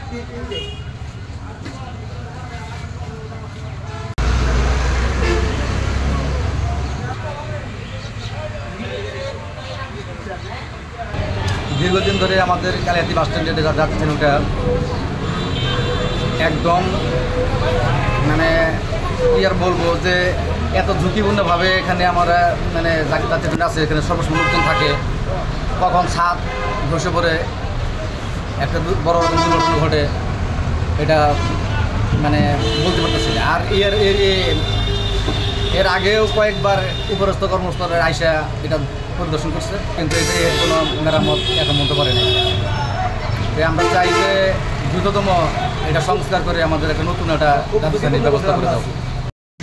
দীর্ঘদিন ধরে আমাদের কালিয়াতি বাস স্ট্যান্ডে যাচ্ছে ওটা একদম মানে কি আর বলবো যে এত ঝুঁকিপূর্ণভাবে এখানে আমরা মানে যাত্রী আছে, এখানে সর্বসময় লোকজন থাকে, কখন ছাদ ধসে পড়ে একটা বড় রকম দুর্ঘটনা ঘটে এটা মানে বলতে পারতেছি না। আর এর আগেও কয়েকবার উপরস্থ কর্মস্থলের আইসা এটা পরিদর্শন করছে, কিন্তু এটা এর কোনো মেরামত এখন মতো করে নেই। তাই আমরা চাই যে দ্রুততম এটা সংস্কার করে আমাদের একটা নতুন একটা রাজধানীর ব্যবস্থা করে দেওয়া।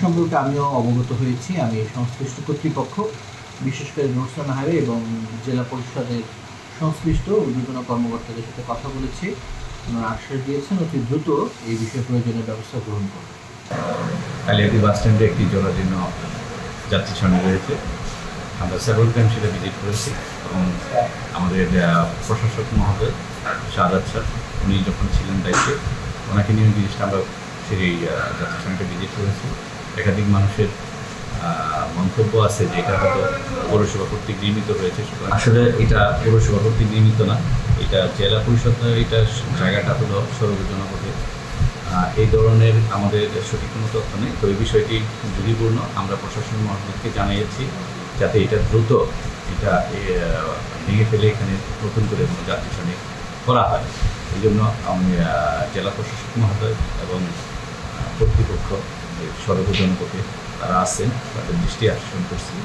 সম্পর্কে আমিও অবগত হয়েছি। আমি সংশ্লিষ্ট কর্তৃপক্ষ, বিশেষ করে নুরসান হাইওয়ে এবং জেলা পরিষদের সংশ্লিষ্ট বিভিন্ন কর্মকর্তাদের সাথে কথা বলেছি। ওনারা আশ্বাস দিয়েছেন অতি দ্রুত এই বিষয়ে প্রয়োজনীয় ব্যবস্থা গ্রহণ করবে। কালিয়াতি বাস স্ট্যান্ডে একটি জরাজীর্ণ যাত্রী সামনে রয়েছে। আমরা সেভারাল টাইম সেটা ভিজিট করেছি এবং আমাদের প্রশাসক মহোদয় শাহাদাত স্যার উনি যখন ছিলেন দায়িত্বে ওনাকে নিয়ে জিনিসটা আমরা সেই যাত্রী সামনেটা ভিজিট করেছি। একাধিক মানুষের মন্তব্য আছে যে এটা হয়তো পৌরসভা কর্তৃক নির্মিত হয়েছে। আসলে এটা পৌরসভা কর্তৃক নির্মিত না, এটা জেলা পরিষদ, এটা জায়গাটা হলো সরকারি জনপথে। এই ধরনের আমাদের সঠিক কোনো তথ্য নেই, তো এই বিষয়টি ঝুঁকিপূর্ণ। আমরা প্রশাসন মহলকে জানিয়েছি যাতে এটা দ্রুত এটা ভেঙে ফেলে এখানে নতুন করে কোনো যাত্রী শ্রেণী করা হয়। এই জন্য আমি জেলা প্রশাসক মহোদয় এবং কর্তৃপক্ষ সড়ক জনপথে তারা আছেন, তাদের দৃষ্টি আকর্ষণ করছি।